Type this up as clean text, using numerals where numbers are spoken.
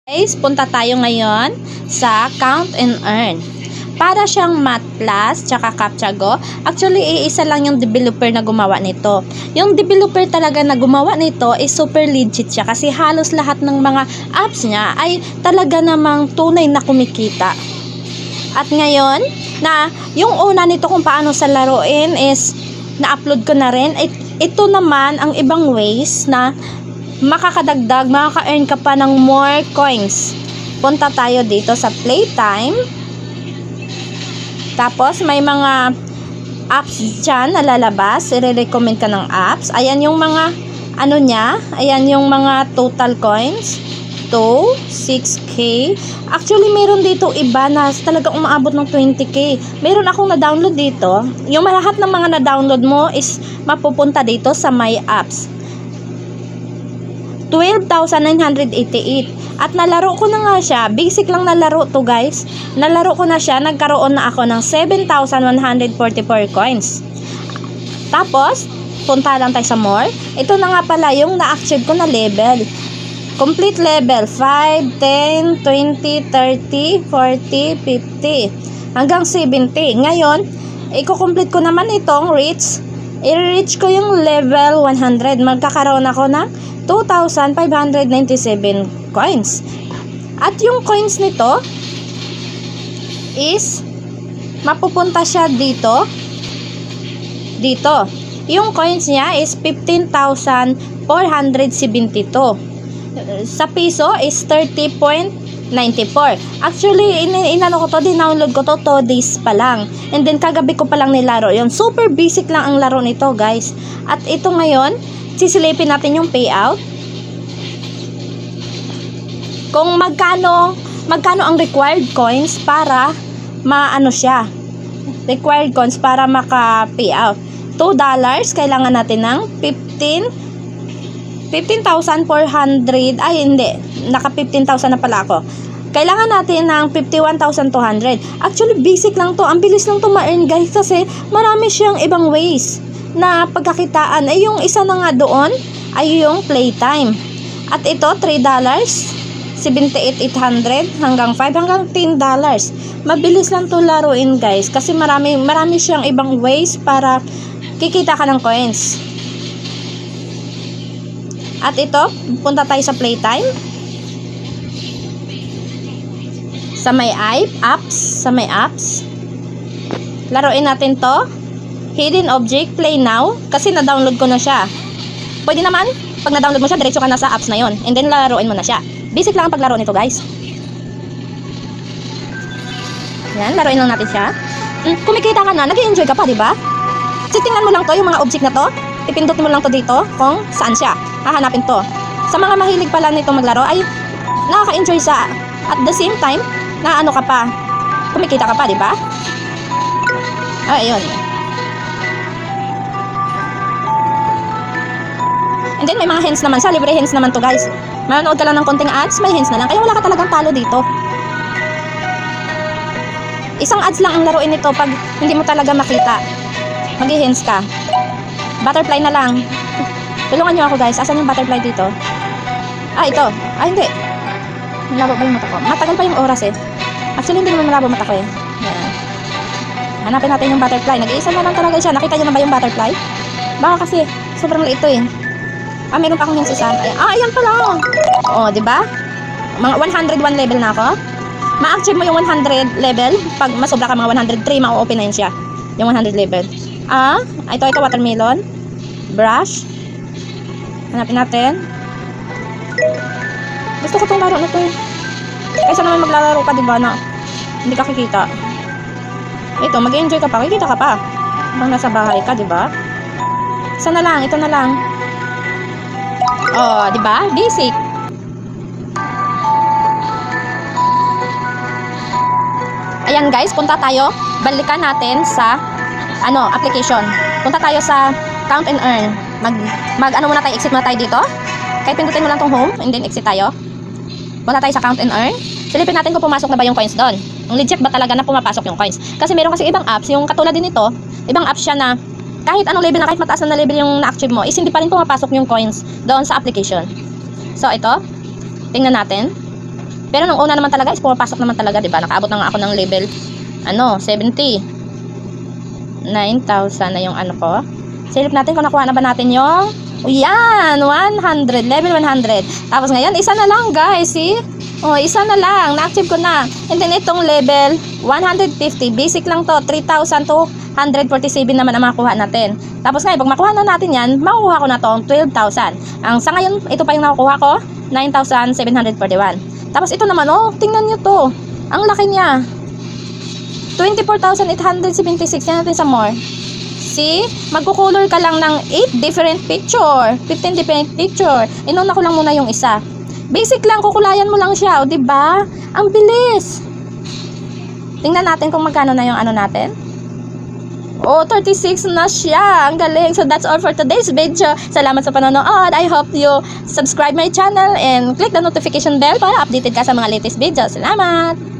Guys, punta tayo ngayon sa Count and Earn. Para siyang Math Plus tsaka CaptchaGo. Actually, iisa lang yung developer na gumawa nito. Yung developer talaga na gumawa nito is super legit siya kasi halos lahat ng mga apps niya ay talaga namang tunay na kumikita. At ngayon, na yung una nito kung paano sa laruin is na-upload ko na rin. Ito naman ang ibang ways na makakadagdag, makaka-earn ka pa ng more coins. Punta tayo dito sa Playtime. Tapos may mga apps dyan na lalabas. I-recommend ka ng apps. Ayan yung mga ano niya. Ayan yung mga total coins. 2, 6K. Actually, meron dito iba na talagang umaabot ng 20K. Meron akong na-download dito. Yung lahat ng mga na-download mo is mapupunta dito sa My Apps. 12,988. At nalaro ko na nga siya. Basic lang na laro to, guys. Nalaro ko na siya. Nagkaroon na ako ng 7,144 coins. Tapos, punta lang tayo sa more. Ito na nga pala yung na-achieve ko na level. Complete level 5, 10, 20, 30, 40, 50 hanggang 70. Ngayon, i-complete ko naman itong reach. I-reach ko yung level 100. Magkakaroon ako ng 2,597 coins. At yung coins nito is mapupunta siya dito. Yung coins niya is 15,472. Sa piso is 30.94. Actually, inano ko to, dinownload ko to 2 days pa lang. And then, kagabi ko pa lang nilaro yun. Super basic lang ang laro nito, guys. At ito ngayon, sisilipin natin yung payout. Kung magkano ang required coins para maano siya. Required coins para maka-payout. $2, kailangan natin ng 15,400. Ay, hindi. Naka 15,000 na pala ako. Kailangan natin ng 51,200. Actually, basic lang to. Ang bilis lang to ma-earn, guys. Kasi marami siyang ibang ways na pagkakitaan. Ay, yung isa na nga doon ay yung Playtime. At ito, $3. 78,800 hanggang 5 hanggang $10. Mabilis lang to laruin, guys. Kasi marami siyang ibang ways para kikita ka ng coins. At ito, punta tayo sa Playtime. Sa may apps. Laruin natin to. Hidden Object, Play Now. Kasi na-download ko na siya. Pwede naman, pag na-download mo siya, diretso ka na sa apps na yon. And then, laruin mo na siya. Basic lang ang paglaro nito, guys. Yan, laruin lang natin siya. Kumikita ka na, nag-i-enjoy ka pa, diba? Tingnan mo lang to, yung mga object na to. Ipindot mo lang to dito kung saan siya. Hahanapin to. Sa mga mahilig pala nito maglaro, ay nakaka-enjoy sa at the same time, na ano ka pa, kumikita ka pa, diba? Ayun. And then, may mga hands naman siya. Libre hands naman to, guys. Manonood ka lang ng konting ads, may hands na lang. Kaya wala ka talagang talo dito. Isang ads lang ang laruin nito pag hindi mo talaga makita. Mag-hands ka. Butterfly na lang. Tulungan nyo ako, guys. Asan yung butterfly dito? Ito. Hindi. Malabo ba yung mata ko? Matagal pa yung oras eh. Actually, hindi naman malabo mata ko eh. Yan. Hanapin natin yung butterfly. Nag-iisa na lang talaga siya. Nakita nyo na ba yung butterfly? Baka kasi sobrang liit to eh. Meron pa akong hints isa. Ayan pala. Diba? Mga 101 level na ako. Ma-achieve mo yung 100 level. Pag masobra ka mga 103, ma-open na yun siya. Yung 100 level. Ito watermelon. Brush. Hanapin natin. Gusto ko itong laro na to eh. Kaysa naman maglalaro ka, diba, na hindi ka kikita. Ito, mag-enjoy ka pa. Kikita ka pa. Habang nasa bahay ka, diba? Isa na lang. Ito na lang. Diba? Basic. Ayan, guys. Punta tayo. Balikan natin sa application. Punta tayo sa Count and Earn. Muna tayo, exit muna tayo dito. Kahit pindutin mo lang tong home, and then exit tayo. Punta tayo sa Count and Earn. Silipin natin kung pumasok na ba yung coins doon. Ang legit ba talaga na pumapasok yung coins. Kasi meron kasi ibang apps, yung katulad din ito, ibang apps siya na kahit anong level na, kahit mataas na level yung na-achieve mo, is hindi pa rin pumapasok yung coins doon sa application. So, ito, tingnan natin. Pero nung una naman talaga is pumapasok naman talaga, 'di ba? Nakaabot na nga ako ng level 70. 9,000 na yung ano ko. Silip natin kung nakuha na ba natin yung yan, 100, level 100. Tapos ngayon, isa na lang guys, see? Oh, isa na lang, na-achieve ko na. And then itong level 150, basic lang to, 3,247 naman ang makuha natin. Tapos ngayon, pag makuha na natin yan, makukuha ko na to 12,000. Ang sa ngayon, ito pa yung nakukuha ko, 9,741. Tapos ito naman, oh, tingnan nyo to. Ang laki niya. 24,876. Yan natin sa more. See? Magkukolor ka lang ng 8 different picture. 15 different picture. Inuna ko lang muna yung isa. Basic lang, kukulayan mo lang siya. O, diba? Ang bilis. Tingnan natin kung magkano na yung ano natin. Oh, 36 na siya. Ang galing. So, that's all for today's video. Salamat sa panonood. I hope you subscribe my channel and click the notification bell para updated ka sa mga latest videos. Salamat!